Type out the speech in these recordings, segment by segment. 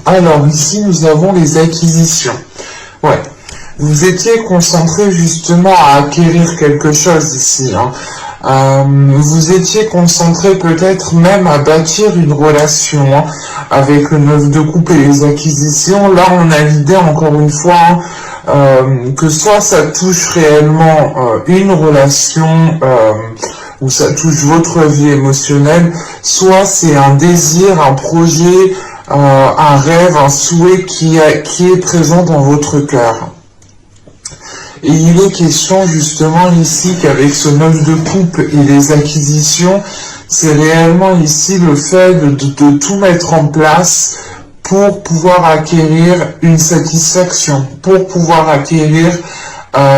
Alors ici nous avons les acquisitions. Ouais. Vous étiez concentré justement à acquérir quelque chose ici. Vous étiez concentré peut-être même à bâtir une relation avec le 9 de coupe et les acquisitions. Là on a l'idée encore une fois que soit ça touche réellement une relation où ça touche votre vie émotionnelle, soit c'est un désir, un projet, un rêve, un souhait qui est présent dans votre cœur. Et il est question justement ici qu'avec ce 9 de coupe et les acquisitions, c'est réellement ici le fait de tout mettre en place pour pouvoir acquérir une satisfaction, pour pouvoir acquérir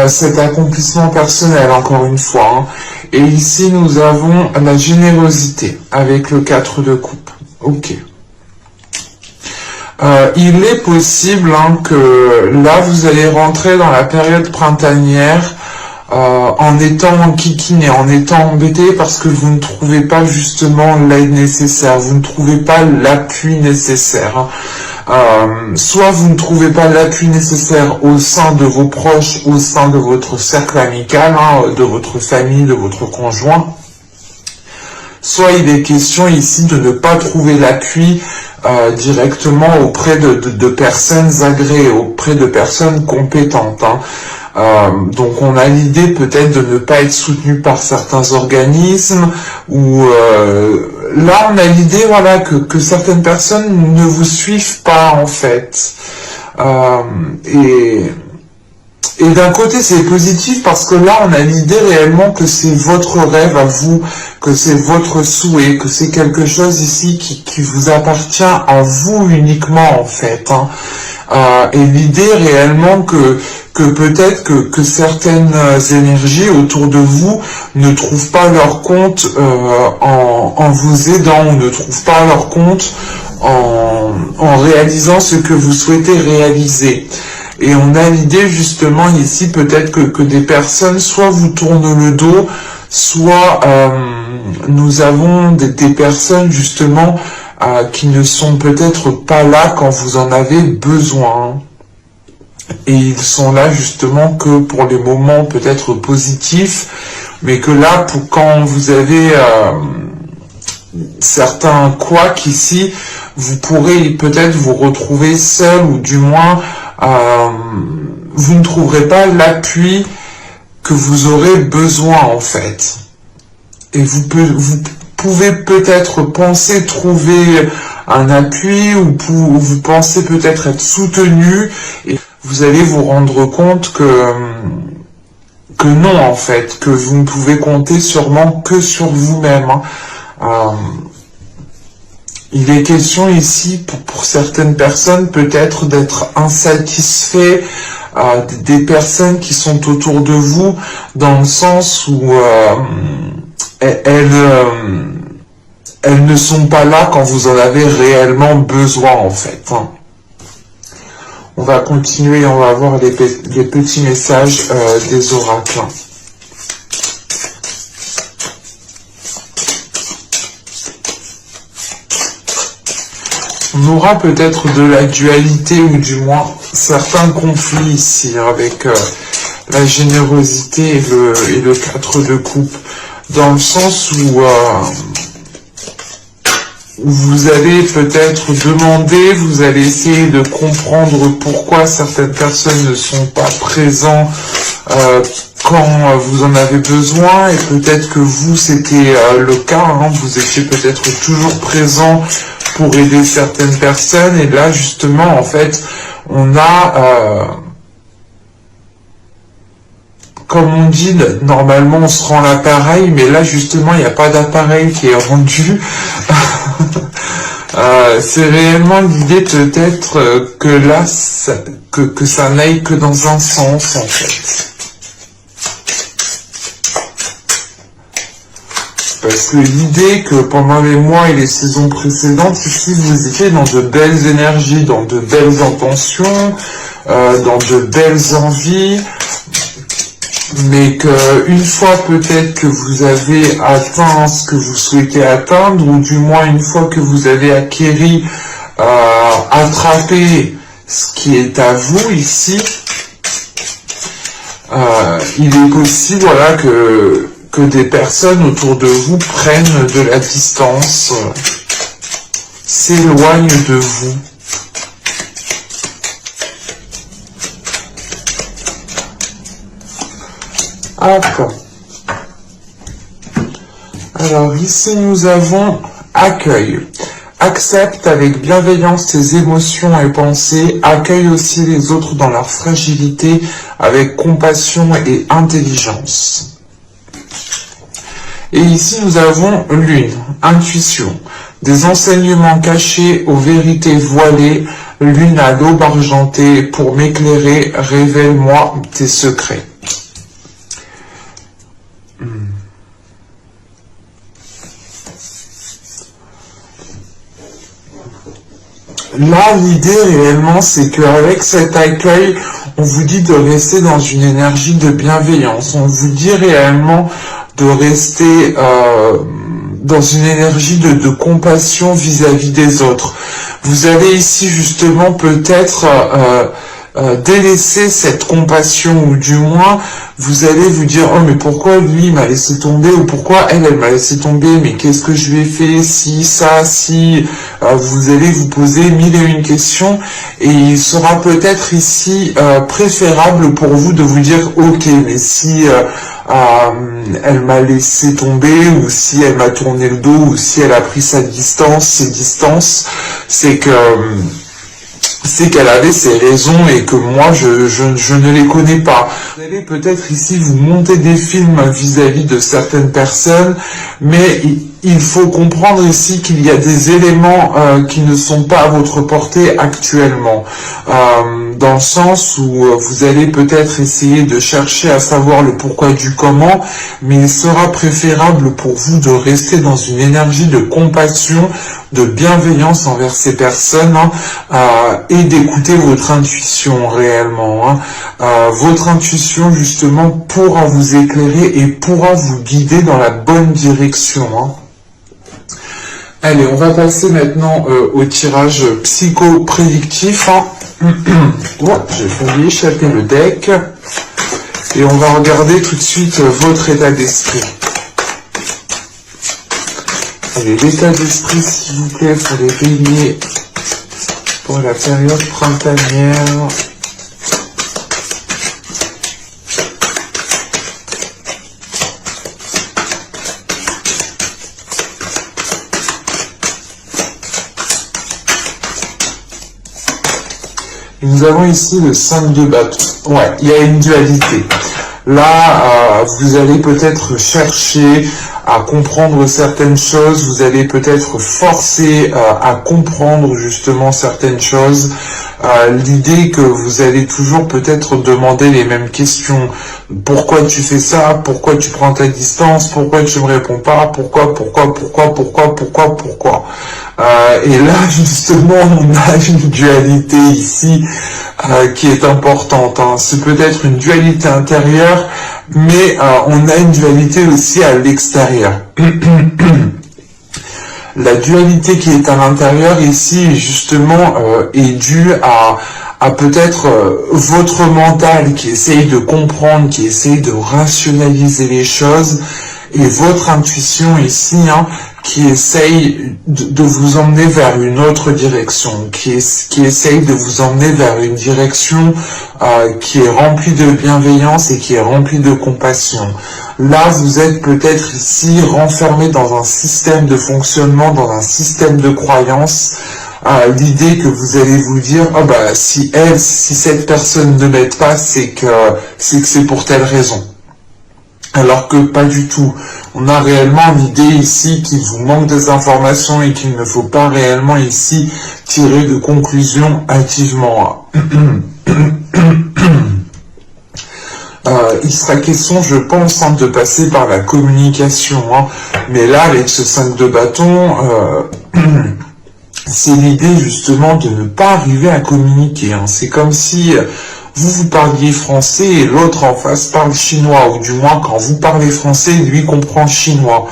cet accomplissement personnel, encore une fois. Et ici, nous avons la générosité avec le 4 de coupe. Ok. Il est possible que là, vous allez rentrer dans la période printanière en étant enquiquiné, en étant embêté parce que vous ne trouvez pas justement l'aide nécessaire, vous ne trouvez pas l'appui nécessaire. Soit vous ne trouvez pas l'appui nécessaire au sein de vos proches, au sein de votre cercle amical, de votre famille, de votre conjoint. Soit il est question ici de ne pas trouver l'appui directement auprès de personnes agréées, auprès de personnes compétentes. Donc on a l'idée peut-être de ne pas être soutenu par certains organismes, ou là on a l'idée voilà, que certaines personnes ne vous suivent pas en fait. Et d'un côté c'est positif parce que là on a l'idée réellement que c'est votre rêve à vous, que c'est votre souhait, que c'est quelque chose ici qui vous appartient à vous uniquement en fait. Et l'idée réellement que peut-être que certaines énergies autour de vous ne trouvent pas leur compte en vous aidant, ou ne trouvent pas leur compte en réalisant ce que vous souhaitez réaliser. Et on a l'idée justement ici peut-être que des personnes soit vous tournent le dos, soit nous avons des personnes justement qui ne sont peut-être pas là quand vous en avez besoin. Et ils sont là justement que pour les moments peut-être positifs, mais que là, quand vous avez certains couacs ici, vous pourrez peut-être vous retrouver seul, ou du moins vous ne trouverez pas l'appui que vous aurez besoin en fait. Et vous pouvez peut-être penser trouver un appui, ou vous pensez peut-être être soutenu, et vous allez vous rendre compte que non en fait, que vous ne pouvez compter sûrement que sur vous-même. Il est question ici pour certaines personnes peut-être d'être insatisfait des personnes qui sont autour de vous, dans le sens où elles ne sont pas là quand vous en avez réellement besoin en fait. On va continuer, on va voir les petits messages des oracles. On aura peut-être de la dualité, ou du moins certains conflits ici avec la générosité et le 4 de coupe, dans le sens où vous allez peut-être demander, vous allez essayer de comprendre pourquoi certaines personnes ne sont pas présentes quand vous en avez besoin, et peut-être que vous c'était le cas, vous étiez peut-être toujours présent pour aider certaines personnes, et là justement en fait on a comme on dit, normalement on se rend l'appareil, mais là justement il n'y a pas d'appareil qui est rendu. C'est réellement l'idée peut-être que là que ça n'aille que dans un sens en fait. Parce que l'idée que pendant les mois et les saisons précédentes, ici, vous étiez dans de belles énergies, dans de belles intentions, dans de belles envies. mais qu'une fois peut-être que vous avez atteint ce que vous souhaitez atteindre, ou du moins une fois que vous avez attrapé ce qui est à vous ici, il est possible, voilà, que des personnes autour de vous prennent de la distance, s'éloignent de vous. Hop. Alors ici nous avons accueil. Accepte avec bienveillance tes émotions et pensées, accueille aussi les autres dans leur fragilité avec compassion et intelligence. Et ici nous avons lune, intuition, des enseignements cachés aux vérités voilées, lune à l'aube argentée, pour m'éclairer, révèle-moi tes secrets. Là, l'idée réellement, c'est qu'avec cet accueil, on vous dit de rester dans une énergie de bienveillance. On vous dit réellement de rester dans une énergie de compassion vis-à-vis des autres. Vous allez ici justement peut-être délaisser cette compassion, ou du moins vous allez vous dire oh mais pourquoi lui il m'a laissé tomber, ou pourquoi elle m'a laissé tomber, mais qu'est-ce que je lui ai fait, si ça, si vous allez vous poser mille et une questions, et il sera peut-être ici préférable pour vous de vous dire ok, mais si elle m'a laissé tomber, ou si elle m'a tourné le dos, ou si elle a pris ses distances, c'est qu'elle avait ses raisons et que moi je ne les connais pas. Vous allez peut-être ici vous monter des films vis-à-vis de certaines personnes, mais il faut comprendre ici qu'il y a des éléments qui ne sont pas à votre portée actuellement, dans le sens où vous allez peut-être essayer de chercher à savoir le pourquoi du comment, mais il sera préférable pour vous de rester dans une énergie de compassion, de bienveillance envers ces personnes, et d'écouter votre intuition réellement. Votre intuition justement pourra vous éclairer et pourra vous guider dans la bonne direction. Allez, on va passer maintenant au tirage psycho-prédictif. J'ai failli échapper le deck. Et on va regarder tout de suite votre état d'esprit. Allez, l'état d'esprit, s'il vous plaît, pour les béliers, pour la période printanière. Nous avons ici le 5 de bâton. Ouais, il y a une dualité. Là, vous allez peut-être chercher à comprendre certaines choses, vous allez peut-être forcer à comprendre justement certaines choses. L'idée que vous allez toujours peut-être demander les mêmes questions. Pourquoi tu fais ça? Pourquoi tu prends ta distance? Pourquoi tu me réponds pas? Pourquoi? Et là, justement, on a une dualité ici qui est importante. C'est peut-être une dualité intérieure, mais on a une dualité aussi à l'extérieur. La dualité qui est à l'intérieur ici, justement, est due à peut-être votre mental qui essaye de comprendre, qui essaye de rationaliser les choses, et votre intuition ici, qui essaye de vous emmener vers une autre direction, qui essaye de vous emmener vers une direction qui est remplie de bienveillance et qui est remplie de compassion. Là, vous êtes peut-être ici renfermé dans un système de fonctionnement, dans un système de croyance. L'idée que vous allez vous dire, oh bah si cette personne ne m'aide pas, c'est que c'est pour telle raison. Alors que pas du tout. On a réellement l'idée ici qu'il vous manque des informations et qu'il ne faut pas réellement ici tirer de conclusions hâtivement. Il sera question, je pense, de passer par la communication. Mais là, avec ce 5 de bâton, c'est l'idée justement de ne pas arriver à communiquer. C'est comme si vous parliez français et l'autre en face parle chinois, ou du moins quand vous parlez français, lui comprend chinois.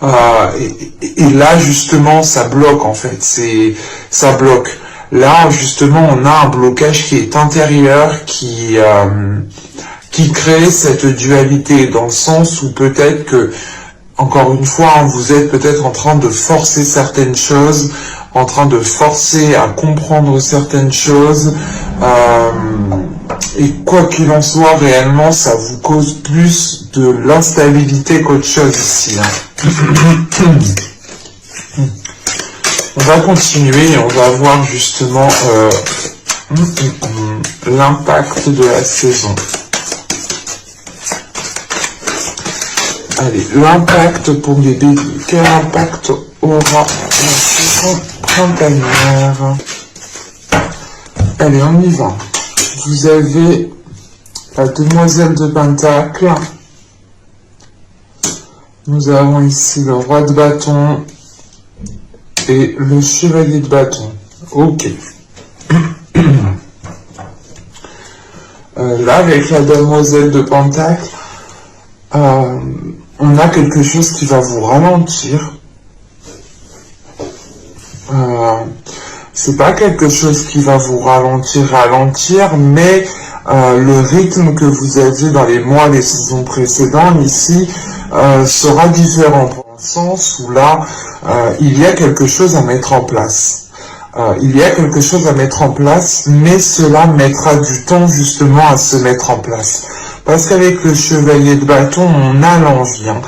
Et là, justement, ça bloque, en fait. Ça bloque. Là, justement, on a un blocage qui est intérieur, qui crée cette dualité, dans le sens où peut-être que, encore une fois, hein, vous êtes peut-être en train de forcer certaines choses, en train de forcer à comprendre certaines choses, et quoi qu'il en soit, réellement, ça vous cause plus de l'instabilité qu'autre chose ici. Hein. On va continuer et on va voir justement l'impact de la saison. Allez, l'impact pour les béliers. Quel impact aura la saison printanière? Allez, on y va. Vous avez la demoiselle de Pentacle. Nous avons ici le roi de bâton et le chevalier de bâton. Ok. Là, avec la demoiselle de Pentacle, on a quelque chose qui va vous ralentir. C'est pas quelque chose qui va vous ralentir, mais le rythme que vous aviez dans les mois, les saisons précédentes ici sera différent, dans le sens où là, il y a quelque chose à mettre en place. Il y a quelque chose à mettre en place, mais cela mettra du temps justement à se mettre en place. Parce qu'avec le chevalier de bâton, on a l'envie. Hein.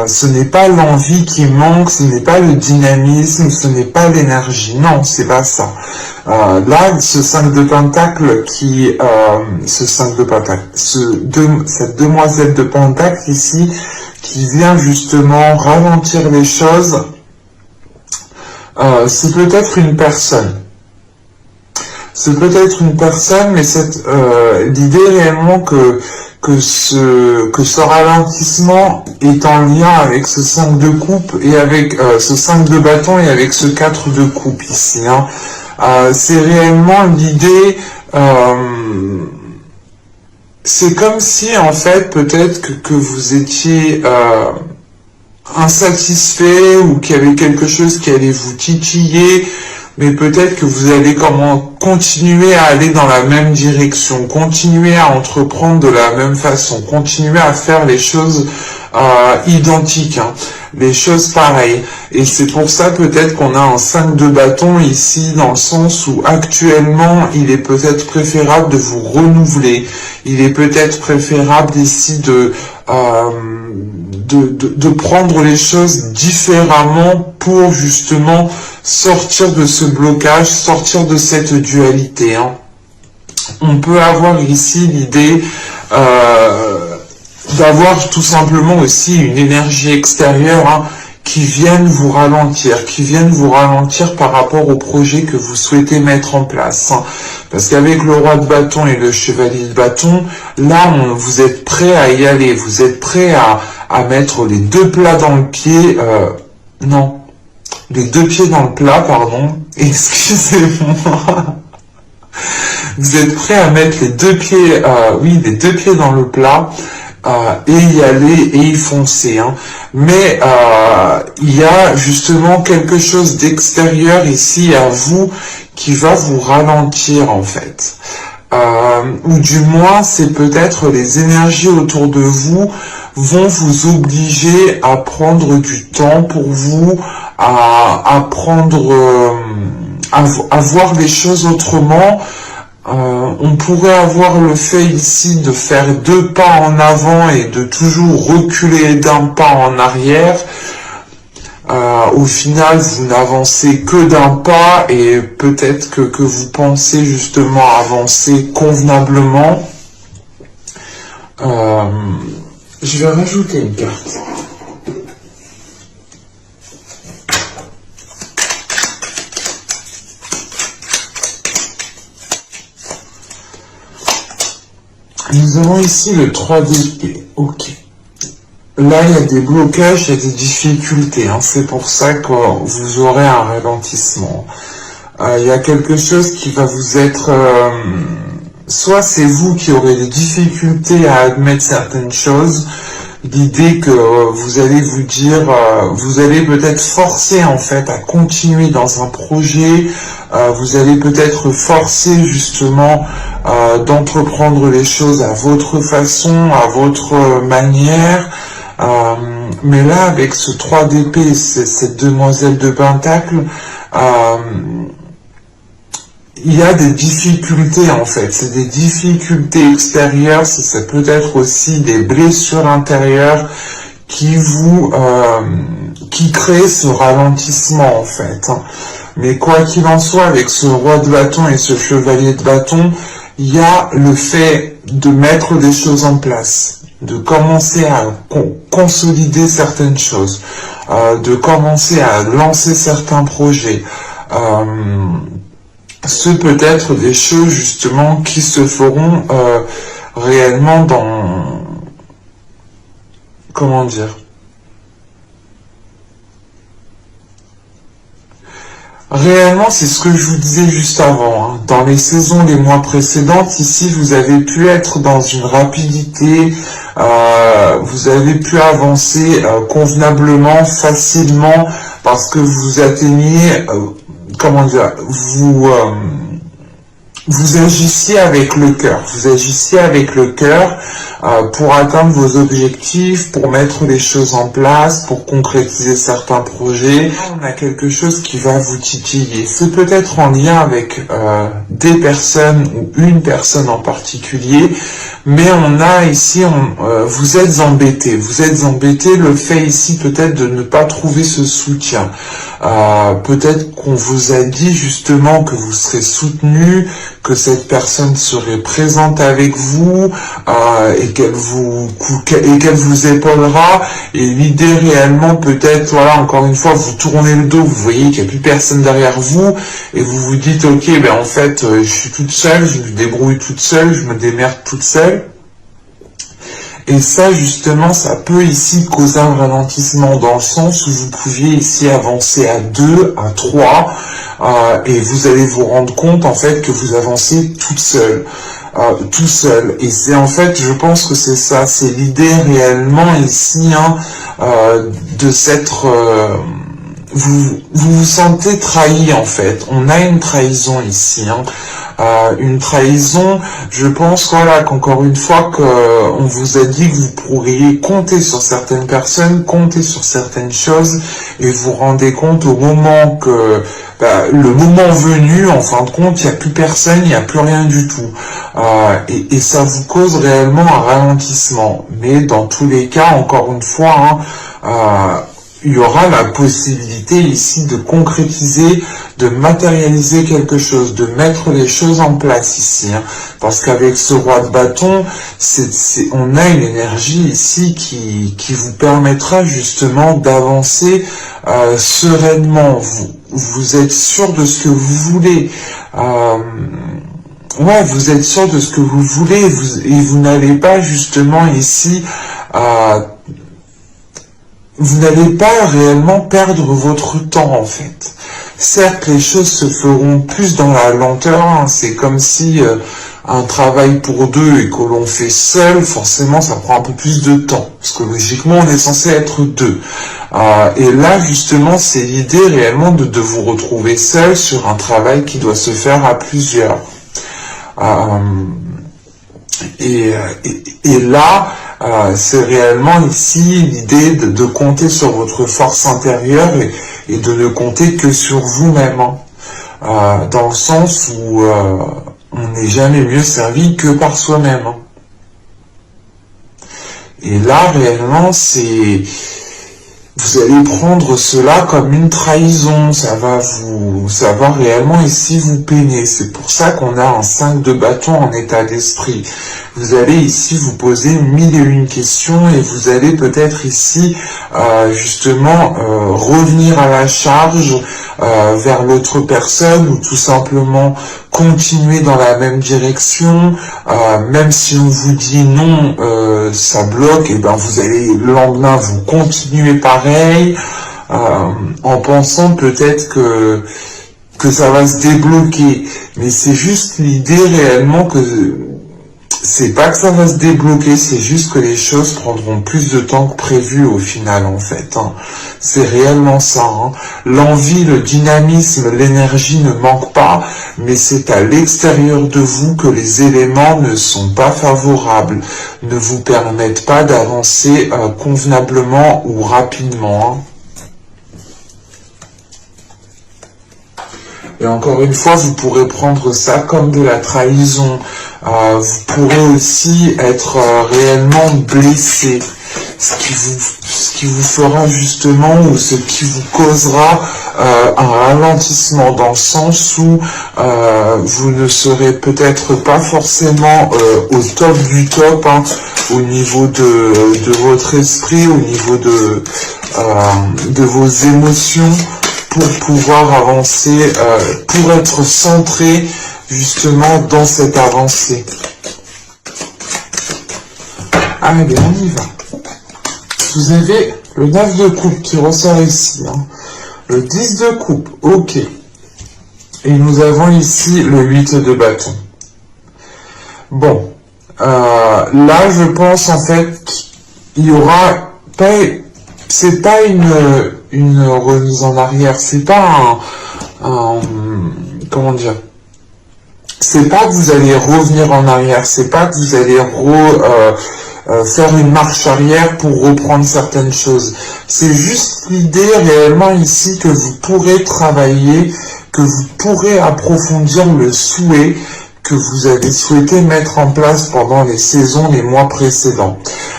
Ce n'est pas l'envie qui manque, ce n'est pas le dynamisme, ce n'est pas l'énergie. Non, c'est pas ça. Là, ce 5 de pentacle cette demoiselle de pentacle ici, qui vient justement ralentir les choses, c'est peut-être une personne. C'est peut-être une personne, mais l'idée réellement que ce ralentissement est en lien avec ce 5 de coupe et avec ce 5 de bâton et avec ce 4 de coupe ici. Hein. C'est réellement l'idée, c'est comme si en fait peut-être que vous étiez insatisfait ou qu'il y avait quelque chose qui allait vous titiller, mais peut-être que vous allez continuer à aller dans la même direction, continuer à entreprendre de la même façon, continuer à faire les choses identiques, hein, les choses pareilles. Et c'est pour ça peut-être qu'on a un 5 de bâton ici, dans le sens où actuellement, il est peut-être préférable de vous renouveler. Il est peut-être préférable ici de prendre les choses différemment pour justement sortir de ce blocage, sortir de cette dualité. Hein. On peut avoir ici l'idée d'avoir tout simplement aussi une énergie extérieure, hein, qui viennent vous ralentir, par rapport au projet que vous souhaitez mettre en place. Hein. Parce qu'avec le roi de bâton et le chevalier de bâton, là, vous êtes prêt à y aller, vous êtes prêt à mettre les deux plats dans le pied, les deux pieds dans le plat, pardon, excusez-moi. Vous êtes prêt à mettre les deux pieds dans le plat, et y aller et y foncer. Hein. Mais il y a justement quelque chose d'extérieur ici à vous qui va vous ralentir en fait. Ou du moins, c'est peut-être les énergies autour de vous vont vous obliger à prendre du temps pour vous, à voir les choses autrement. On pourrait avoir le fait ici de faire 2 pas en avant et de toujours reculer d'un pas en arrière. Au final, vous n'avancez que d'un pas et peut-être que vous pensez justement avancer convenablement. Je vais rajouter une carte. Nous avons ici le 3 d'épée. Ok. Là, il y a des blocages, il y a des difficultés. Hein. C'est pour ça que vous aurez un ralentissement. Il y a quelque chose qui va vous être... soit c'est vous qui aurez des difficultés à admettre certaines choses, l'idée que vous allez vous dire, vous allez peut-être forcer en fait à continuer dans un projet, vous allez peut-être forcer justement d'entreprendre les choses à votre façon, à votre manière, mais là avec ce 3 d'épée, cette demoiselle de Pentacle, il y a des difficultés en fait, c'est des difficultés extérieures, ça peut être aussi des blessures intérieures qui qui créent ce ralentissement en fait. Mais quoi qu'il en soit, avec ce roi de bâton et ce chevalier de bâton, il y a le fait de mettre des choses en place, de commencer à consolider certaines choses, de commencer à lancer certains projets. Ce peut être des choses justement qui se feront réellement dans, comment dire, réellement c'est ce que je vous disais juste avant, hein. Dans les saisons, les mois précédentes, ici vous avez pu être dans une rapidité, vous avez pu avancer convenablement, facilement, parce que vous atteigniez comment dire, vous agissiez avec le cœur, pour atteindre vos objectifs, pour mettre les choses en place, pour concrétiser certains projets. On a quelque chose qui va vous titiller. C'est peut-être en lien avec des personnes ou une personne en particulier, mais on a ici, vous êtes embêté. Le fait ici peut-être de ne pas trouver ce soutien. Peut-être qu'on vous a dit justement que vous serez soutenu, que cette personne serait présente avec vous et qu'elle vous épaulera. Et l'idée réellement peut-être, voilà, encore une fois, vous tournez le dos, vous voyez qu'il n'y a plus personne derrière vous et vous vous dites ok, ben en fait je suis toute seule, je me débrouille toute seule, je me démerde toute seule. Et ça, justement, ça peut ici causer un ralentissement dans le sens où vous pouviez ici avancer à 2, à 3, et vous allez vous rendre compte, en fait, que vous avancez toute seule. Tout seul. Et c'est en fait, je pense que c'est ça, c'est l'idée réellement ici, hein, de s'être... vous sentez trahi en fait. On a une trahison ici, hein. Une trahison, je pense, voilà, qu'encore une fois qu'on vous a dit que vous pourriez compter sur certaines personnes, compter sur certaines choses, et vous rendez compte au moment que, le moment venu, en fin de compte, il n'y a plus personne, il n'y a plus rien du tout. Et ça vous cause réellement un ralentissement. Mais dans tous les cas, encore une fois, hein, il y aura la possibilité ici de concrétiser, de matérialiser quelque chose, de mettre les choses en place ici, hein, parce qu'avec ce roi de bâton, on a une énergie ici qui vous permettra justement d'avancer sereinement. Vous êtes sûr de ce que vous voulez. Ouais, vous êtes sûr de ce que vous voulez et vous n'allez pas justement ici vous n'allez pas réellement perdre votre temps en fait. Certes, les choses se feront plus dans la lenteur, hein. C'est comme si un travail pour deux et que l'on fait seul, forcément ça prend un peu plus de temps, parce que logiquement on est censé être deux. Et là justement c'est l'idée réellement de vous retrouver seul sur un travail qui doit se faire à plusieurs. Et là, c'est réellement ici l'idée de compter sur votre force intérieure et de ne compter que sur vous-même, hein, dans le sens où on n'est jamais mieux servi que par soi-même. Hein. Et là, réellement, vous allez prendre cela comme une trahison, ça va réellement ici vous peiner. C'est pour ça qu'on a un 5 de bâton en état d'esprit. Vous allez ici vous poser 1001 questions et vous allez peut-être ici justement revenir à la charge vers l'autre personne ou tout simplement continuer dans la même direction, même si on vous dit non, ça bloque, et ben vous allez le lendemain vous continuez pareil, en pensant peut-être que que ça va se débloquer. Mais c'est juste l'idée réellement que c'est pas que ça va se débloquer, c'est juste que les choses prendront plus de temps que prévu au final en fait. Hein. C'est réellement ça. Hein. L'envie, le dynamisme, l'énergie ne manquent pas, mais c'est à l'extérieur de vous que les éléments ne sont pas favorables, ne vous permettent pas d'avancer convenablement ou rapidement. Hein. Et encore une fois, vous pourrez prendre ça comme de la trahison. Vous pourrez aussi être réellement blessé. Ce qui vous fera justement, ou ce qui vous causera un ralentissement, dans le sens où vous ne serez peut-être pas forcément au top du top, hein, au niveau de votre esprit, au niveau de vos émotions, pour pouvoir avancer, pour être centré justement dans cette avancée. Allez, on y va. Vous avez le 9 de coupe qui ressort ici, hein. Le 10 de coupe, ok. Et nous avons ici le 8 de bâton. Bon, là je pense en fait qu'il y aura pas, c'est pas une remise en arrière, c'est pas comment dire, c'est pas que vous allez revenir en arrière, c'est pas que vous allez faire une marche arrière pour reprendre certaines choses. C'est juste l'idée réellement ici que vous pourrez travailler, que vous pourrez approfondir le souhait que vous avez souhaité mettre en place pendant les saisons, les mois précédents.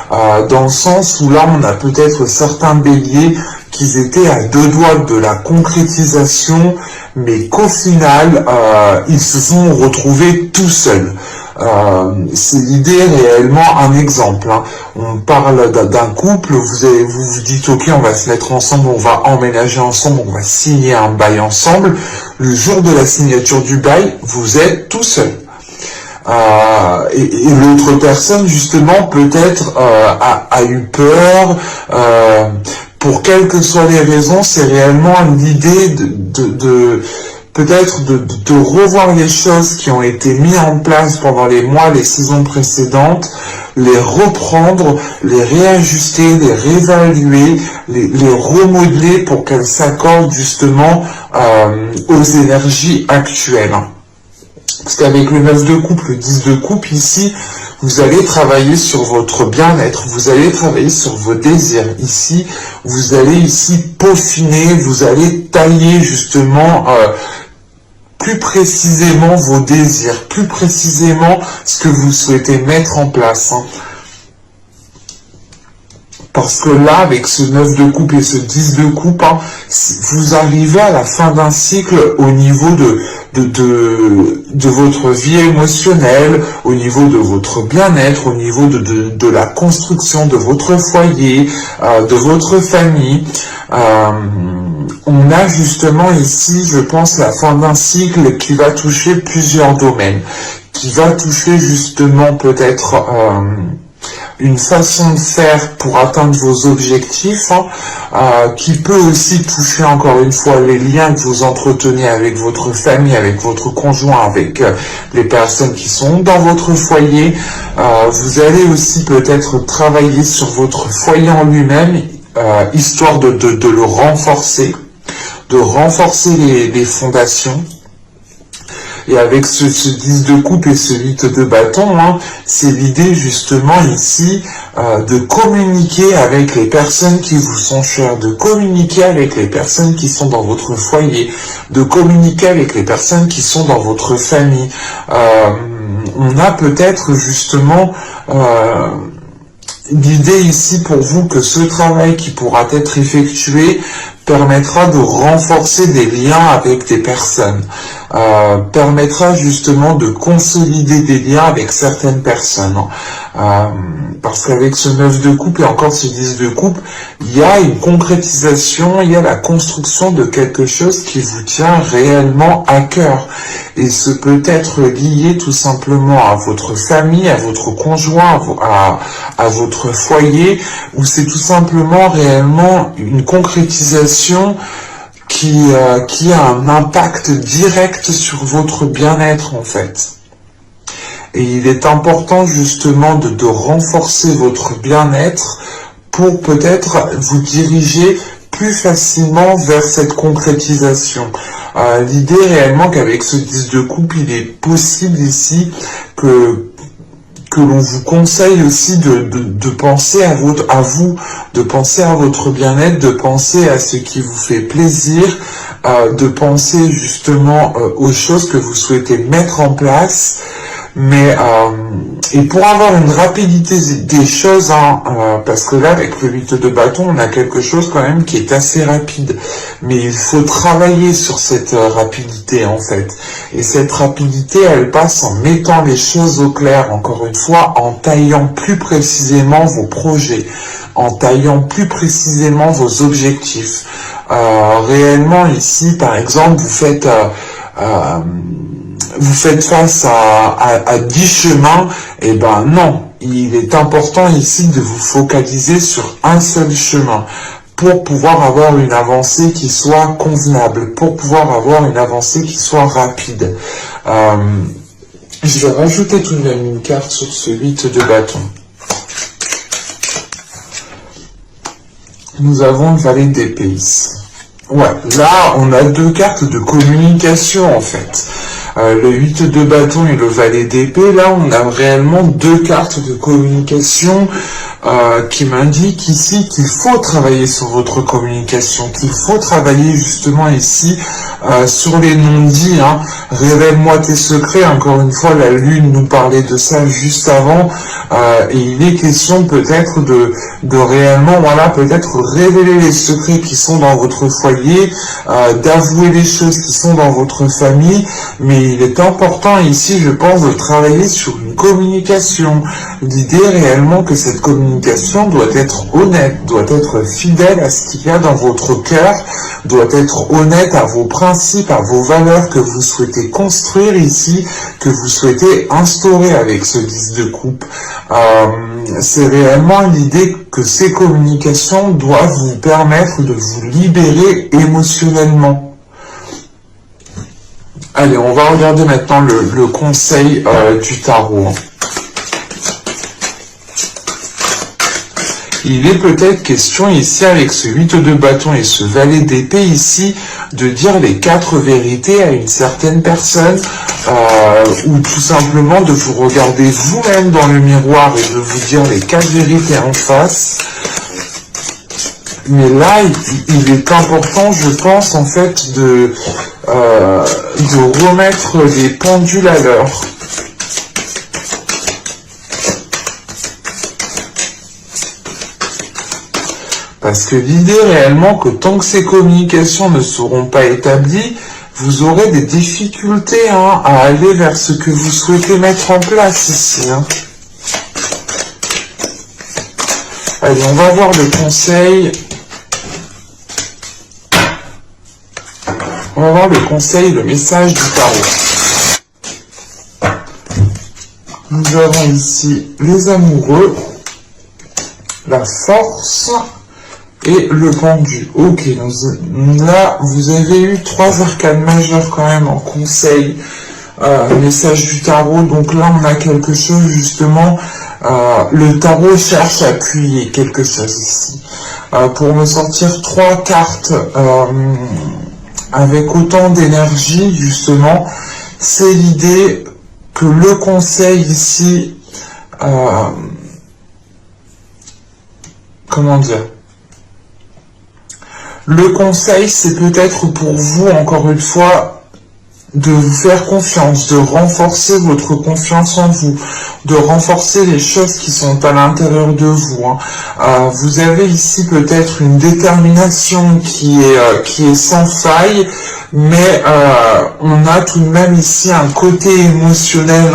Dans le sens où là, on a peut-être certains béliers qui étaient à deux doigts de la concrétisation, mais qu'au final, ils se sont retrouvés tout seuls. C'est l'idée réellement, un exemple. Hein. On parle d'un couple, vous dites ok, on va se mettre ensemble, on va emménager ensemble, on va signer un bail ensemble. Le jour de la signature du bail, vous êtes tout seul. Et l'autre personne justement peut-être a eu peur, pour quelles que soient les raisons. C'est réellement l'idée de peut-être de revoir les choses qui ont été mises en place pendant les mois, les saisons précédentes, les reprendre, les réajuster, les réévaluer, les remodeler pour qu'elles s'accordent justement aux énergies actuelles. Parce qu'avec le 9 de coupe, le 10 de coupe ici, vous allez travailler sur votre bien-être, vous allez travailler sur vos désirs. Ici, vous allez ici peaufiner, vous allez tailler justement plus précisément vos désirs, plus précisément ce que vous souhaitez mettre en place. Hein. Parce que là, avec ce 9 de coupe et ce 10 de coupe, hein, vous arrivez à la fin d'un cycle au niveau de votre vie émotionnelle, au niveau de votre bien-être, au niveau de la construction de votre foyer, de votre famille. On a justement ici, je pense, la fin d'un cycle qui va toucher plusieurs domaines, qui va toucher justement peut-être une façon de faire pour atteindre vos objectifs, hein, qui peut aussi toucher encore une fois les liens que vous entretenez avec votre famille, avec votre conjoint, avec les personnes qui sont dans votre foyer. Vous allez aussi peut-être travailler sur votre foyer en lui-même, histoire de le renforcer, de renforcer les fondations. Et avec ce 10 de coupe et ce 8 de bâton, hein, c'est l'idée justement ici de communiquer avec les personnes qui vous sont chères, de communiquer avec les personnes qui sont dans votre foyer, de communiquer avec les personnes qui sont dans votre famille. On a peut-être justement l'idée ici pour vous que ce travail qui pourra être effectué permettra de renforcer des liens avec des personnes, permettra justement de consolider des liens avec certaines personnes. Parce qu'avec ce 9 de coupe et encore ce 10 de coupe, il y a une concrétisation, il y a la construction de quelque chose qui vous tient réellement à cœur. Et ce peut être lié tout simplement à votre famille, à votre conjoint, à votre foyer, ou c'est tout simplement réellement une concrétisation qui a un impact direct sur votre bien-être en fait. Et il est important justement de renforcer votre bien-être pour peut-être vous diriger plus facilement vers cette concrétisation. L'idée réellement qu'avec ce 10 de coupe, il est possible ici que l'on vous conseille aussi de penser à vous, de penser à votre bien-être, de penser à ce qui vous fait plaisir, de penser justement aux choses que vous souhaitez mettre en place. Mais et pour avoir une rapidité des choses, parce que là avec le 8 de bâton, on a quelque chose quand même qui est assez rapide. Mais il faut travailler sur cette rapidité en fait. Et cette rapidité, elle passe en mettant les choses au clair, encore une fois, en taillant plus précisément vos projets, en taillant plus précisément vos objectifs. Réellement ici, par exemple, vous faites face à 10 chemins, et ben non, il est important ici de vous focaliser sur un seul chemin pour pouvoir avoir une avancée qui soit convenable, pour pouvoir avoir une avancée qui soit rapide. Je vais rajouter tout de même une carte sur ce 8 de bâton. Nous avons le valet d'épée ici. Ouais, là on a deux cartes de communication en fait. Le 8 de bâton et le valet d'épée, là on a réellement deux cartes de communication qui m'indiquent ici qu'il faut travailler sur votre communication, qu'il faut travailler justement ici sur les non-dits. Révèle-moi tes secrets, encore une fois la lune nous parlait de ça juste avant, et il est question peut-être de réellement, voilà, peut-être révéler les secrets qui sont dans votre foyer, d'avouer les choses qui sont dans votre famille, mais il est important ici, je pense, de travailler sur une communication. L'idée réellement que cette communication doit être honnête, doit être fidèle à ce qu'il y a dans votre cœur, doit être honnête à vos principes, à vos valeurs que vous souhaitez construire ici, que vous souhaitez instaurer avec ce 10 de coupe. C'est réellement l'idée que ces communications doivent vous permettre de vous libérer émotionnellement. Allez, on va regarder maintenant le conseil du tarot. Il est peut-être question ici, avec ce 8 de bâton et ce valet d'épée ici, de dire les 4 vérités à une certaine personne, ou tout simplement de vous regarder vous-même dans le miroir et de vous dire les 4 vérités en face. Mais là, il est important, je pense, en fait, de remettre les pendules à l'heure. Parce que l'idée réellement que tant que ces communications ne seront pas établies, vous aurez des difficultés à aller vers ce que vous souhaitez mettre en place ici. Allez, on va voir le conseil. On va voir le conseil, le message du tarot. Nous avons ici les amoureux, la force et le pendu. Ok, là vous avez eu 3 arcanes majeures quand même en conseil, message du tarot. Donc là on a quelque chose justement, le tarot cherche à appuyer quelque chose ici. Pour me sortir 3 cartes avec autant d'énergie justement, c'est l'idée que le conseil ici, comment dire, le conseil c'est peut-être pour vous encore une fois de vous faire confiance, de renforcer votre confiance en vous, de renforcer les choses qui sont à l'intérieur de vous. Vous avez ici peut-être une détermination qui est sans faille, mais on a tout de même ici un côté émotionnel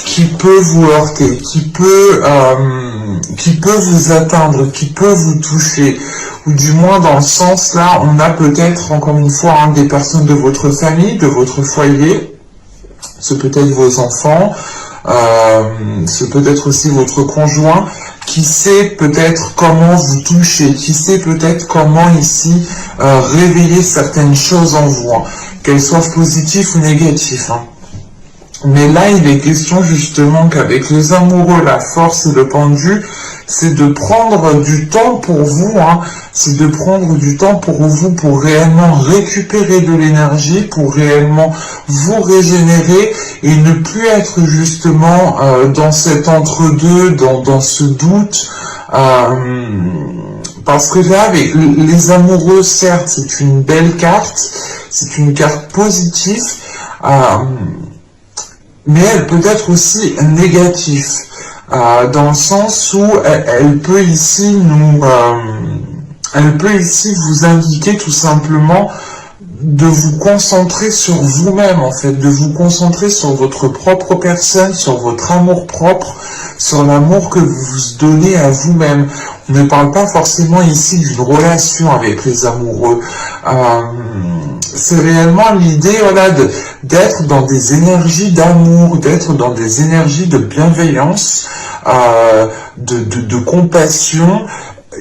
qui peut vous heurter, qui peut vous atteindre, qui peut vous toucher, ou du moins dans le sens là, on a peut-être encore une fois des personnes de votre famille, de votre foyer, c'est peut-être vos enfants, c'est peut-être aussi votre conjoint, qui sait peut-être comment vous toucher, qui sait peut-être comment ici réveiller certaines choses en vous, hein, qu'elles soient positives ou négatives. Hein. Mais là, il est question justement qu'avec les amoureux, la force et le pendu, c'est de prendre du temps pour vous, hein, c'est de prendre du temps pour vous, pour réellement récupérer de l'énergie, pour réellement vous régénérer et ne plus être justement dans cet entre-deux, dans ce doute. Parce que là, avec les amoureux, certes, c'est une belle carte, c'est une carte positive, mais elle peut être aussi négative, dans le sens où elle peut ici elle peut ici vous indiquer tout simplement de vous concentrer sur vous-même, en fait, de vous concentrer sur votre propre personne, sur votre amour propre, sur l'amour que vous vous donnez à vous-même. On ne parle pas forcément ici d'une relation avec les amoureux. C'est réellement l'idée, voilà, d'être dans des énergies d'amour, d'être dans des énergies de bienveillance, de compassion.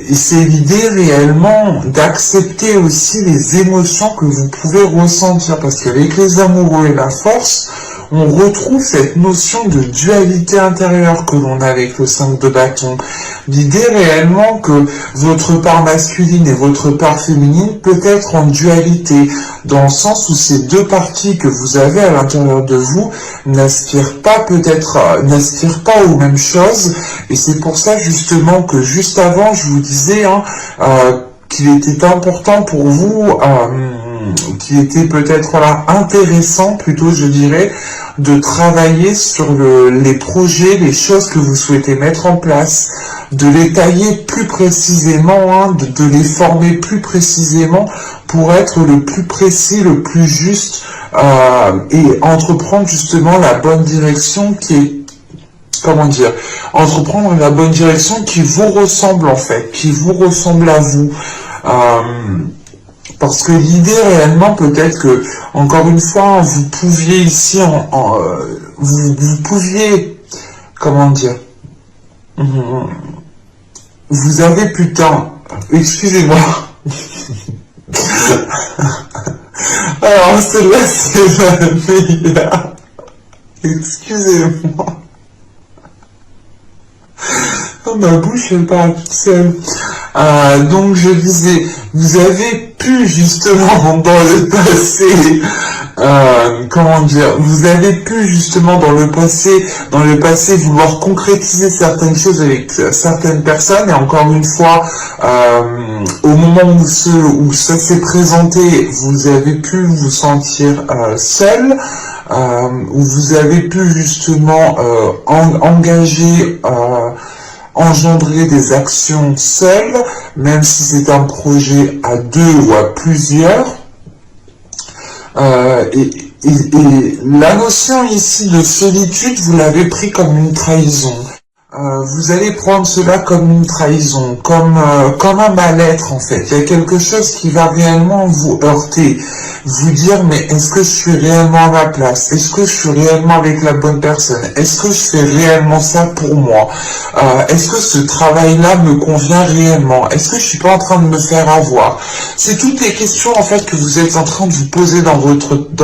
Et c'est l'idée réellement d'accepter aussi les émotions que vous pouvez ressentir, parce qu'avec les amoureux et la force, on retrouve cette notion de dualité intérieure que l'on a avec le 5 de bâton. L'idée réellement que votre part masculine et votre part féminine peut être en dualité, dans le sens où ces deux parties que vous avez à l'intérieur de vous n'aspirent pas aux mêmes choses, et c'est pour ça justement que juste avant je vous disais qu'il était important pour vous, qu'il était peut-être intéressant plutôt je dirais, de travailler sur les projets, les choses que vous souhaitez mettre en place, de les tailler plus précisément, de les former plus précisément pour être le plus précis, le plus juste et entreprendre justement la bonne direction qui est, entreprendre la bonne direction qui vous ressemble en fait, qui vous ressemble à vous. Parce que l'idée réellement, peut-être que, encore une fois, vous pouviez ici, vous pouviez, vous avez excusez-moi. Alors, celle-là, c'est la meilleure. Excusez-moi. Oh, ma bouche, elle parle toute seule. Donc je disais, vous avez pu justement dans le passé, vous avez pu justement dans le passé vouloir concrétiser certaines choses avec certaines personnes, et encore une fois, au moment où ça s'est présenté, vous avez pu vous sentir seul, où vous avez pu justement engendrer des actions seules, même si c'est un projet à deux ou à plusieurs. Et la notion ici de solitude, vous l'avez pris comme une trahison. Vous allez prendre cela comme une trahison, comme un mal-être en fait. Il y a quelque chose qui va réellement vous heurter, vous dire mais est-ce que je suis réellement à ma place? Est-ce que je suis réellement avec la bonne personne? Est-ce que je fais réellement ça pour moi? Est-ce que ce travail-là me convient réellement? Est-ce que je suis pas en train de me faire avoir? C'est toutes les questions en fait que vous êtes en train de vous poser dans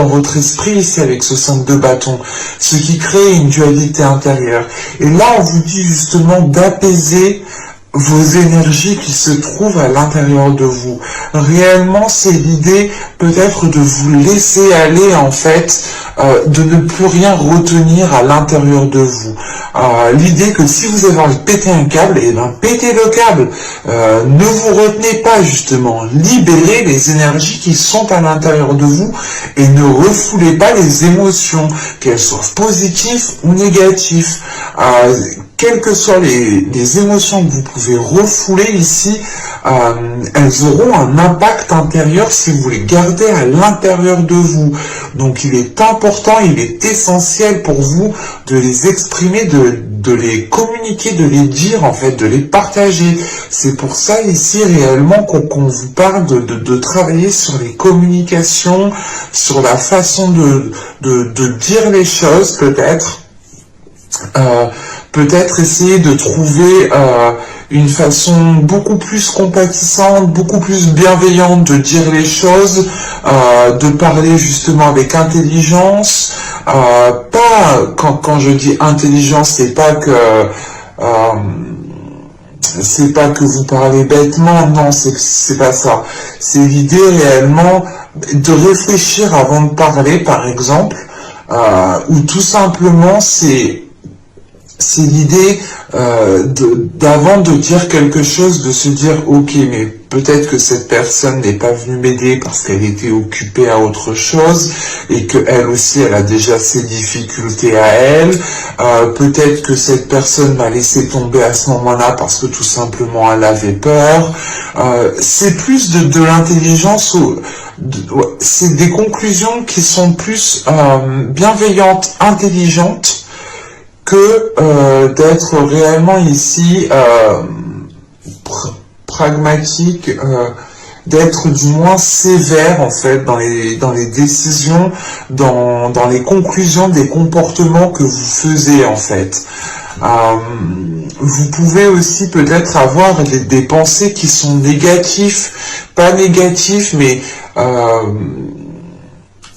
votre esprit ici avec ce 5 de bâton, ce qui crée une dualité intérieure. Et là on vous dit justement d'apaiser vos énergies qui se trouvent à l'intérieur de vous. Réellement, c'est l'idée peut-être de vous laisser aller en fait, de ne plus rien retenir à l'intérieur de vous. L'idée que si vous avez envie de péter un câble, eh ben pétez le câble. Ne vous retenez pas justement. Libérez les énergies qui sont à l'intérieur de vous et ne refoulez pas les émotions, qu'elles soient positives ou négatives. Quelles que soient les émotions que vous pouvez refouler ici, elles auront un impact intérieur si vous les gardez à l'intérieur de vous. Donc il est important, il est essentiel pour vous de les exprimer, de les communiquer, de les dire en fait, de les partager. C'est pour ça ici réellement qu'on vous parle de travailler sur les communications, sur la façon de dire les choses peut-être. peut-être essayer de trouver une façon beaucoup plus compatissante, beaucoup plus bienveillante de dire les choses, de parler justement avec intelligence. Pas quand je dis intelligence, c'est pas que vous parlez bêtement, non, c'est pas ça. C'est l'idée réellement de réfléchir avant de parler, par exemple, ou tout simplement c'est l'idée d'avant de dire quelque chose, de se dire ok, mais peut-être que cette personne n'est pas venue m'aider parce qu'elle était occupée à autre chose et que elle aussi elle a déjà ses difficultés à elle. Peut-être que cette personne m'a laissé tomber à ce moment-là parce que tout simplement elle avait peur. C'est plus de l'intelligence, c'est des conclusions qui sont plus bienveillantes, intelligentes, que d'être réellement ici pragmatique, d'être du moins sévère en fait dans les décisions, dans les conclusions des comportements que vous faisiez en fait. Vous pouvez aussi peut-être avoir des pensées qui sont négatives, pas négatives, mais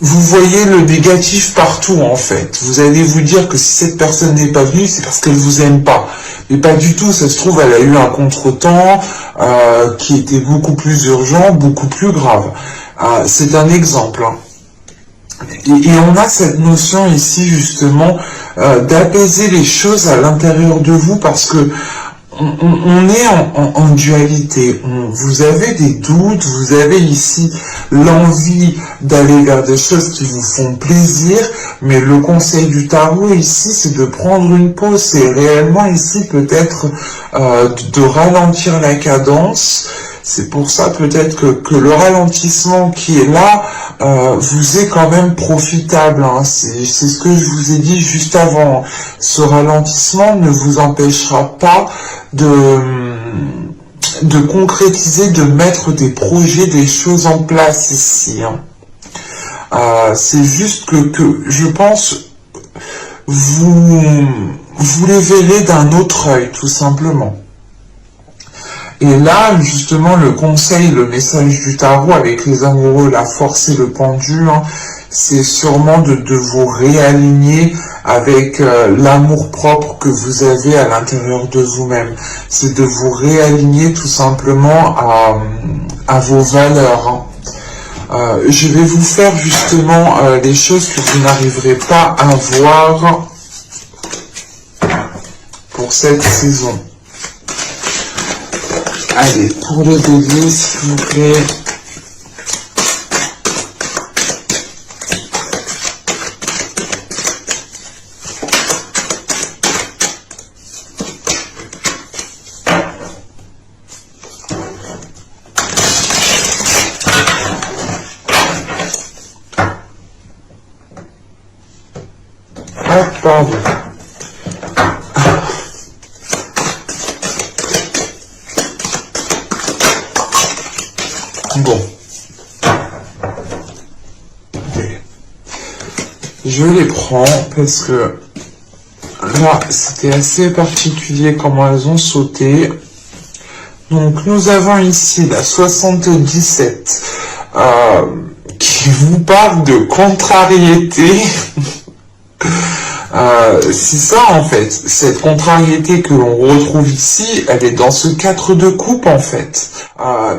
vous voyez le négatif partout en fait. Vous allez vous dire que si cette personne n'est pas venue, c'est parce qu'elle vous aime pas. Mais pas du tout, ça se trouve, elle a eu un contretemps qui était beaucoup plus urgent, beaucoup plus grave. C'est un exemple. Hein. Et on a cette notion ici justement d'apaiser les choses à l'intérieur de vous parce que on est en dualité. Vous avez des doutes, vous avez ici l'envie d'aller vers des choses qui vous font plaisir, mais le conseil du tarot ici, c'est de prendre une pause. C'est réellement ici peut-être de ralentir la cadence. C'est pour ça peut-être que le ralentissement qui est là vous est quand même profitable. Hein. C'est ce que je vous ai dit juste avant. Ce ralentissement ne vous empêchera pas de concrétiser, de mettre des projets, des choses en place ici. Hein. C'est juste que je pense vous les verrez d'un autre œil, tout simplement. Et là, justement, le conseil, le message du tarot avec les amoureux, la force et le pendu, hein, c'est sûrement de vous réaligner avec l'amour propre que vous avez à l'intérieur de vous-même. C'est de vous réaligner tout simplement à vos valeurs. Hein. Je vais vous faire justement les choses que vous n'arriverez pas à voir pour cette saison. Allez, pour le bélier, s'il vous plaît. Ah, pardon. Bon. Je les prends parce que là, c'était assez particulier comment elles ont sauté. Donc, nous avons ici la 77 qui vous parle de contrariété. C'est ça en fait, cette contrariété que l'on retrouve ici, elle est dans ce 4 de coupe en fait.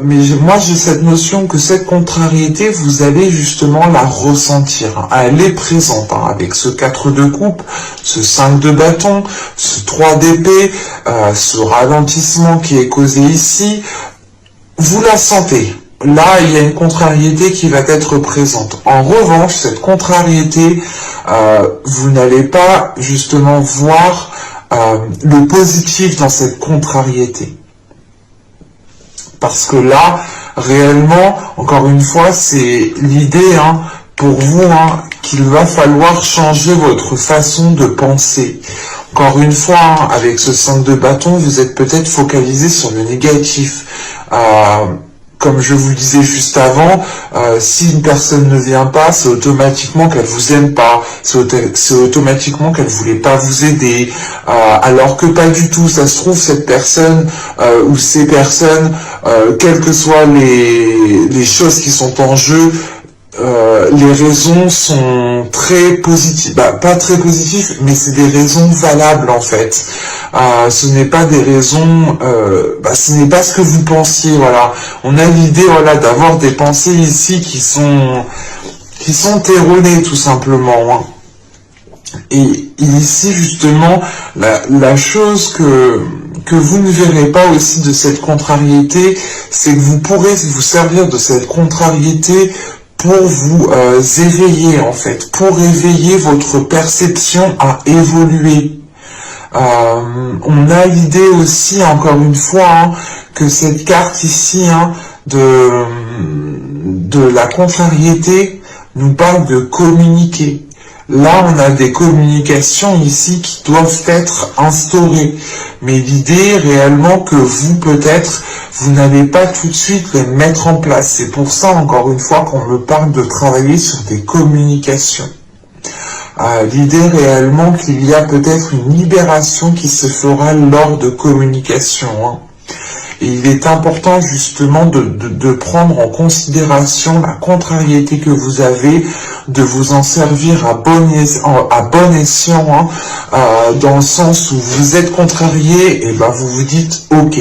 Mais moi j'ai cette notion que cette contrariété, vous allez justement la ressentir. Hein. Elle est présente hein, avec ce 4 de coupe, ce 5 de bâton, ce 3 d'épée, ce ralentissement qui est causé ici. Vous la sentez. Là, il y a une contrariété qui va être présente. En revanche, cette contrariété, vous n'allez pas justement voir le positif dans cette contrariété. Parce que là, réellement, encore une fois, c'est l'idée hein, pour vous hein, qu'il va falloir changer votre façon de penser. Encore une fois, hein, avec ce 5 de bâton, vous êtes peut-être focalisé sur le négatif. comme je vous le disais juste avant, si une personne ne vient pas, c'est automatiquement qu'elle vous aime pas, c'est automatiquement qu'elle voulait pas vous aider, alors que pas du tout. Ça se trouve, cette personne ou ces personnes, quelles que soient les choses qui sont en jeu, les raisons sont très positives, pas très positives, mais c'est des raisons valables en fait. Ce n'est pas des raisons, ce n'est pas ce que vous pensiez, voilà. On a l'idée, voilà, d'avoir des pensées ici qui sont erronées tout simplement. Hein. Et ici justement, la chose que vous ne verrez pas aussi de cette contrariété, c'est que vous pourrez vous servir de cette contrariété pour vous éveiller en fait, pour éveiller votre perception à évoluer. On a l'idée aussi, encore une fois, hein, que cette carte ici de la contrariété nous parle de communiquer. Là, on a des communications ici qui doivent être instaurées. Mais l'idée réellement que vous, peut-être, vous n'allez pas tout de suite les mettre en place. C'est pour ça, encore une fois, qu'on me parle de travailler sur des communications. L'idée réellement qu'il y a peut-être une libération qui se fera lors de communication. Hein. Et il est important justement de prendre en considération la contrariété que vous avez, de vous en servir à bon escient, dans le sens où vous êtes contrarié, et vous vous dites, ok,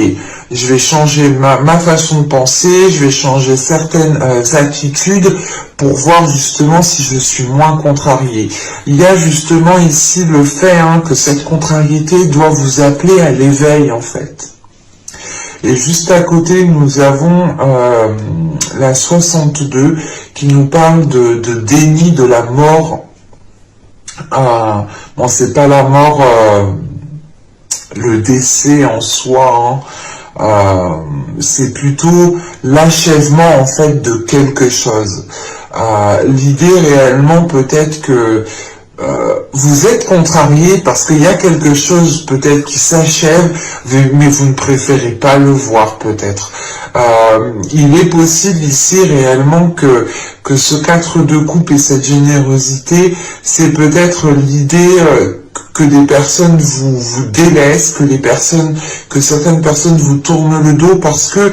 je vais changer ma façon de penser, je vais changer certaines attitudes pour voir justement si je suis moins contrarié. Il y a justement ici le fait que cette contrariété doit vous appeler à l'éveil en fait. Et juste à côté, nous avons la 62 qui nous parle de déni de la mort. Bon, c'est pas la mort, le décès en soi, c'est plutôt l'achèvement en fait de quelque chose. L'idée réellement peut-être que vous êtes contrarié parce qu'il y a quelque chose peut-être qui s'achève, mais vous ne préférez pas le voir peut-être. Il est possible ici réellement que ce 4 de coupe et cette générosité, c'est peut-être l'idée que des personnes vous délaissent, que certaines personnes vous tournent le dos parce que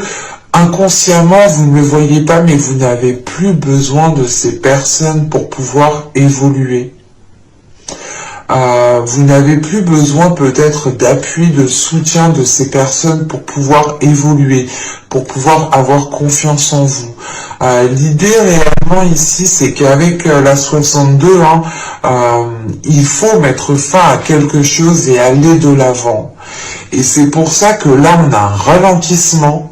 inconsciemment, vous ne le voyez pas, mais vous n'avez plus besoin de ces personnes pour pouvoir évoluer. Vous n'avez plus besoin peut-être d'appui, de soutien de ces personnes pour pouvoir évoluer, pour pouvoir avoir confiance en vous. L'idée réellement ici, c'est qu'avec la 62, il faut mettre fin à quelque chose et aller de l'avant. Et c'est pour ça que là, on a un ralentissement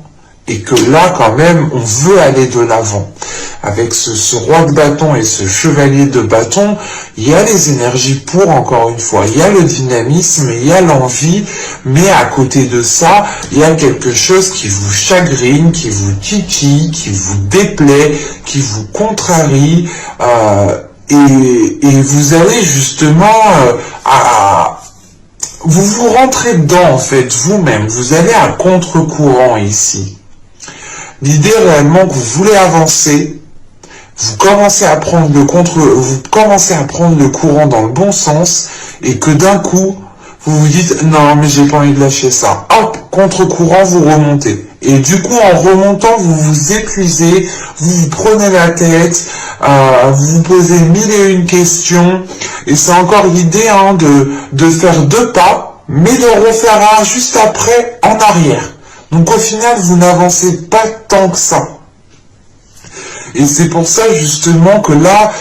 et que là, quand même, on veut aller de l'avant. Avec ce roi de bâton et ce chevalier de bâton, il y a les énergies pour, encore une fois, il y a le dynamisme, il y a l'envie, mais à côté de ça, il y a quelque chose qui vous chagrine, qui vous titille, qui vous déplaît, qui vous contrarie, et vous allez justement vous rentrez dedans, en fait, vous-même, vous allez à contre-courant ici. L'idée réellement que vous voulez avancer, vous commencez à prendre le courant dans le bon sens, et que d'un coup, vous vous dites, non, mais j'ai pas envie de lâcher ça. Hop, contre-courant, vous remontez. Et du coup, en remontant, vous vous épuisez, vous vous prenez la tête, vous vous posez 1001 questions, et c'est encore l'idée de faire 2 pas, mais de refaire un juste après en arrière. Donc au final, vous n'avancez pas tant que ça. Et c'est pour ça justement que là,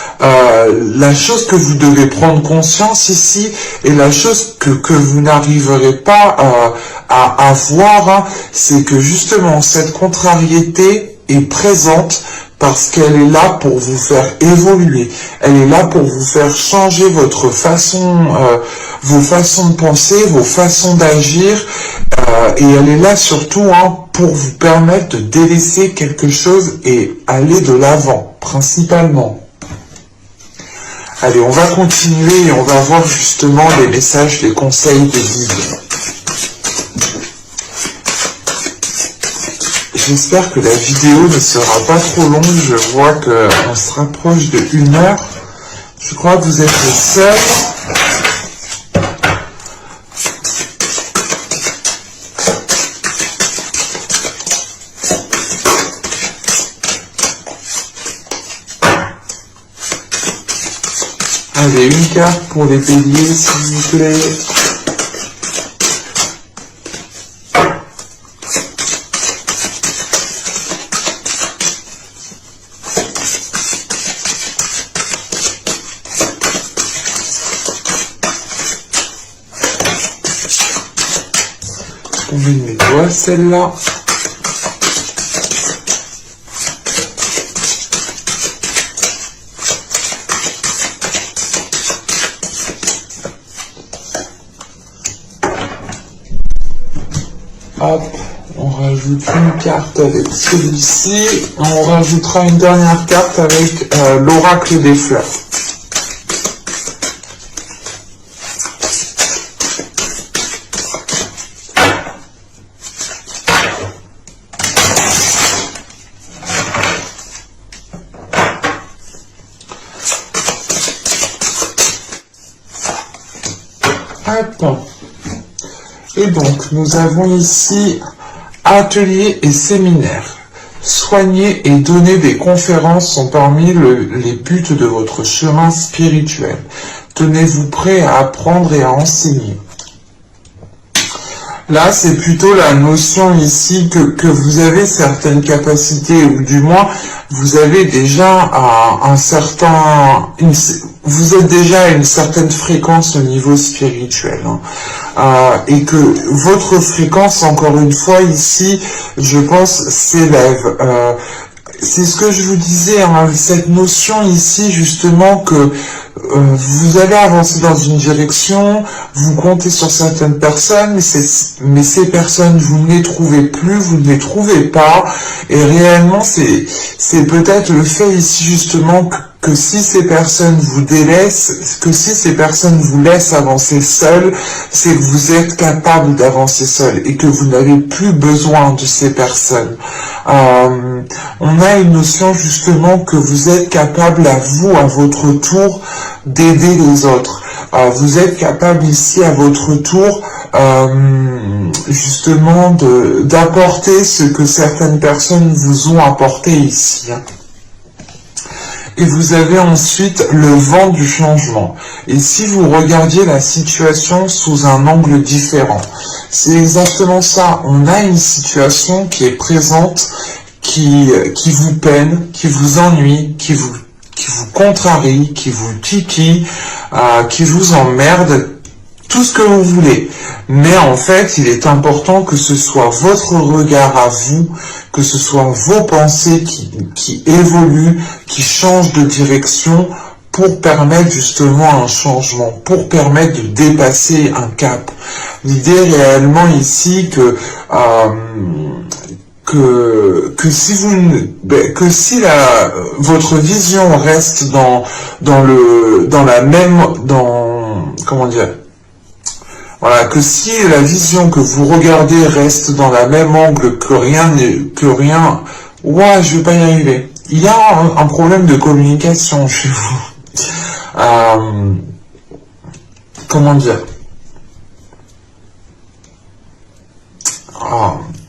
la chose que vous devez prendre conscience ici, et la chose que vous n'arriverez pas à voir, c'est que justement cette contrariété est présente parce qu'elle est là pour vous faire évoluer. Elle est là pour vous faire changer votre façon, vos façons de penser, vos façons d'agir, et elle est là surtout pour vous permettre de délaisser quelque chose et aller de l'avant, principalement. Allez, on va continuer et on va voir justement les messages, les conseils des guides. j'espère que la vidéo ne sera pas trop longue. Je vois qu'on se rapproche de 1 heure. Je crois que vous êtes le seul. Allez, une carte pour les béliers, s'il vous plaît. Tombée de mes doigts, celle-là. Hop, on rajoute une carte avec celui-ci. On rajoutera une dernière carte avec l'oracle des fleurs. Hop. Et donc, nous avons ici ateliers et séminaires. Soigner et donner des conférences sont parmi les buts de votre chemin spirituel. Tenez-vous prêt à apprendre et à enseigner. Là, c'est plutôt la notion ici que vous avez certaines capacités, ou du moins, vous avez déjà vous êtes déjà à une certaine fréquence au niveau spirituel. Et que votre fréquence, encore une fois, ici, je pense, s'élève. C'est ce que je vous disais, cette notion ici, justement, que vous allez avancer dans une direction, vous comptez sur certaines personnes, mais ces personnes, vous ne les trouvez plus, vous ne les trouvez pas, et réellement, c'est peut-être le fait ici, justement, que si ces personnes vous délaissent, que si ces personnes vous laissent avancer seul, c'est que vous êtes capable d'avancer seul et que vous n'avez plus besoin de ces personnes. On a une notion justement que vous êtes capable à vous, à votre tour, d'aider les autres. Vous êtes capable ici à votre tour justement d'apporter ce que certaines personnes vous ont apporté ici. Et vous avez ensuite le vent du changement. Et si vous regardiez la situation sous un angle différent, c'est exactement ça. On a une situation qui est présente, qui vous peine, qui vous ennuie, qui vous contrarie, qui vous titille, qui vous emmerde, tout ce que vous voulez. Mais en fait, il est important que ce soit votre regard à vous, que ce soit vos pensées qui évoluent, qui changent de direction pour permettre justement un changement, pour permettre de dépasser un cap. L'idée réellement ici votre vision reste voilà, que si la vision que vous regardez reste dans la même angle ouais, je vais pas y arriver. Il y a un problème de communication chez vous. Comment dire?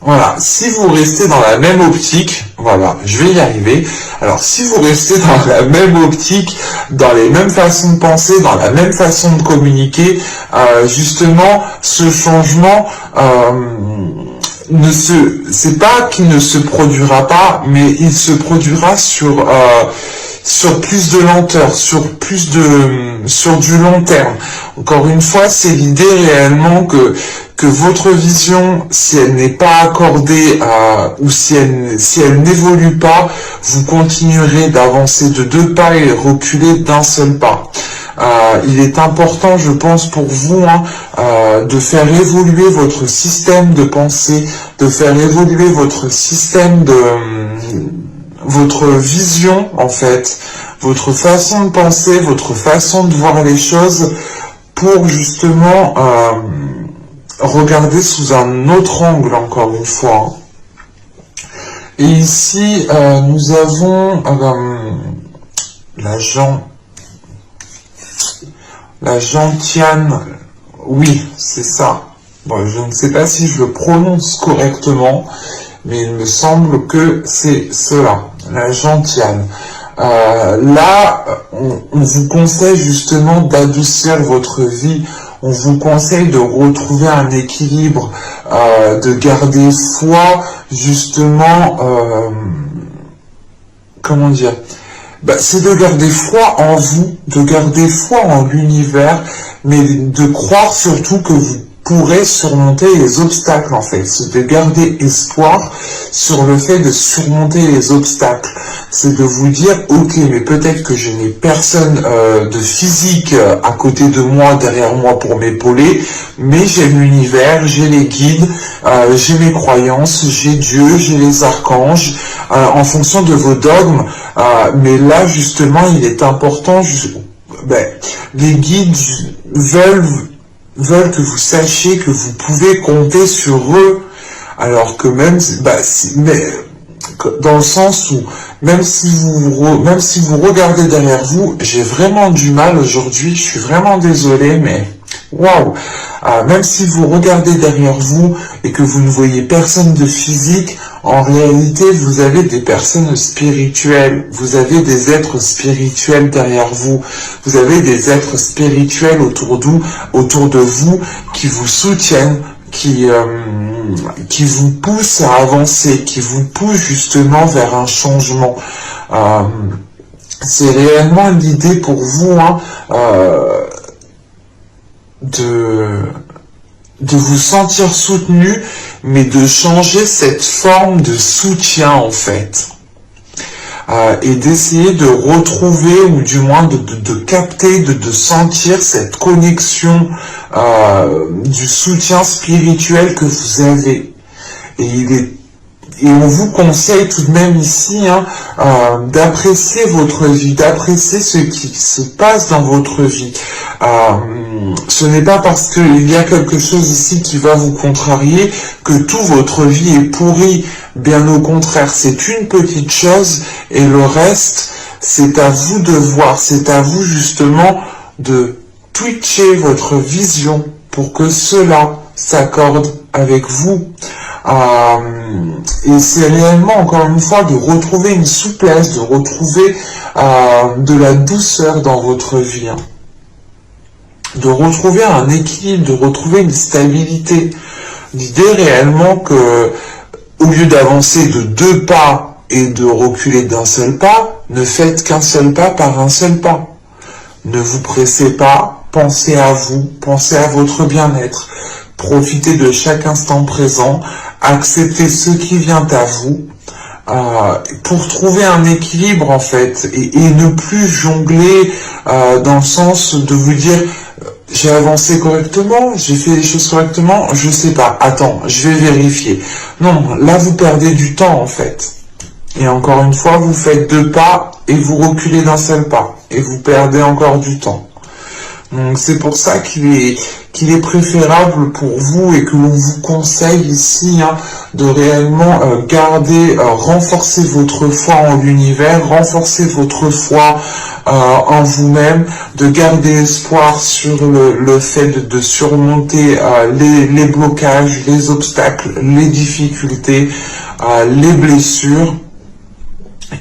Voilà, si vous restez dans la même optique, voilà, je vais y arriver. Alors, si vous restez dans la même optique, dans les mêmes façons de penser, dans la même façon de communiquer, justement, ce changement, c'est pas qu'il ne se produira pas, mais il se produira sur plus de lenteur, sur du long terme. Encore une fois, c'est l'idée réellement que votre vision, si elle n'est pas accordée ou si elle n'évolue pas, vous continuerez d'avancer de 2 pas et reculer d'1 seul pas. Il est important, je pense, pour vous de faire évoluer votre système de pensée, de faire évoluer votre système votre vision, en fait, votre façon de penser, votre façon de voir les choses, pour justement regarder sous un autre angle, encore une fois. Et ici, nous avons la gentiane, oui, c'est ça. Bon, je ne sais pas si je le prononce correctement, mais il me semble que c'est cela, la gentiane. Là, on vous conseille justement d'adoucir votre vie. On vous conseille de retrouver un équilibre, de garder foi, justement, comment dire, c'est de garder foi en vous, de garder foi en l'univers, mais de croire surtout que vous pourrez surmonter les obstacles en fait. C'est de garder espoir sur le fait de surmonter les obstacles. C'est de vous dire, ok, mais peut-être que je n'ai personne de physique à côté de moi, derrière moi pour m'épauler, mais j'ai l'univers, j'ai les guides, j'ai mes croyances, j'ai Dieu, j'ai les archanges, en fonction de vos dogmes. Mais là, justement, il est important, les guides veulent que vous sachiez que vous pouvez compter sur eux, alors que même, dans le sens où, même si vous regardez derrière vous, j'ai vraiment du mal aujourd'hui, je suis vraiment désolé, mais waouh, même si vous regardez derrière vous et que vous ne voyez personne de physique, en réalité, vous avez des personnes spirituelles, vous avez des êtres spirituels derrière vous, vous avez des êtres spirituels autour de vous qui vous soutiennent, qui vous poussent à avancer, qui vous poussent justement vers un changement. C'est réellement l'idée pour vous de vous sentir soutenu, mais de changer cette forme de soutien en fait. Et d'essayer de retrouver, ou du moins de capter, de sentir cette connexion du soutien spirituel que vous avez. Et on vous conseille tout de même ici d'apprécier votre vie, d'apprécier ce qui se passe dans votre vie. Ce n'est pas parce qu'il y a quelque chose ici qui va vous contrarier que toute votre vie est pourrie. Bien au contraire, c'est une petite chose et le reste, c'est à vous de voir. C'est à vous justement de twitcher votre vision pour que cela s'accorde avec vous. Et c'est réellement, encore une fois, de retrouver une souplesse, de retrouver de la douceur dans votre vie. De retrouver un équilibre, de retrouver une stabilité. L'idée réellement que, au lieu d'avancer de 2 pas et de reculer d'un seul pas, ne faites qu'un seul pas par un seul pas. Ne vous pressez pas, pensez à vous, pensez à votre bien-être. Profitez de chaque instant présent, acceptez ce qui vient à vous, pour trouver un équilibre en fait, et ne plus jongler dans le sens de vous dire j'ai avancé correctement, j'ai fait les choses correctement, je sais pas, attends, je vais vérifier. Non, là vous perdez du temps en fait. Et encore une fois, vous faites 2 pas et vous reculez d'un seul pas, et vous perdez encore du temps. Donc c'est pour ça qu'il est préférable pour vous et que l'on vous conseille ici de réellement renforcer votre foi en l'univers, renforcer votre foi en vous-même, de garder espoir sur le fait de surmonter les blocages, les obstacles, les difficultés, les blessures.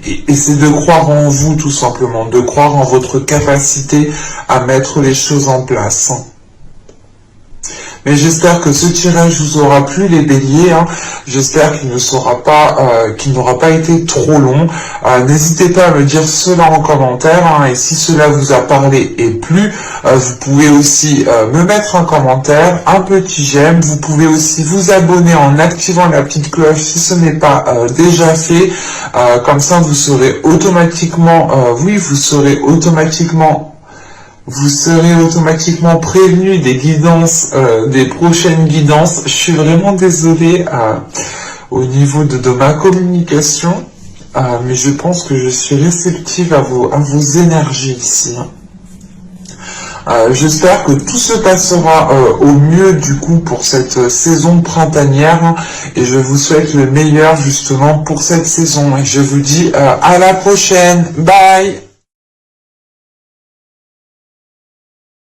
Et c'est de croire en vous tout simplement, de croire en votre capacité à mettre les choses en place. Mais j'espère que ce tirage vous aura plu les béliers, j'espère qu'il n'aura pas été trop long. N'hésitez pas à me dire cela en commentaire, et si cela vous a parlé et plu, vous pouvez aussi me mettre un commentaire, un petit j'aime, vous pouvez aussi vous abonner en activant la petite cloche si ce n'est pas déjà fait, comme ça vous serez automatiquement, vous serez automatiquement prévenu des guidances, des prochaines guidances. Je suis vraiment désolé au niveau de ma communication, mais je pense que je suis réceptive à vos énergies ici. J'espère que tout se passera au mieux du coup pour cette saison printanière et je vous souhaite le meilleur justement pour cette saison et je vous dis à la prochaine. Bye.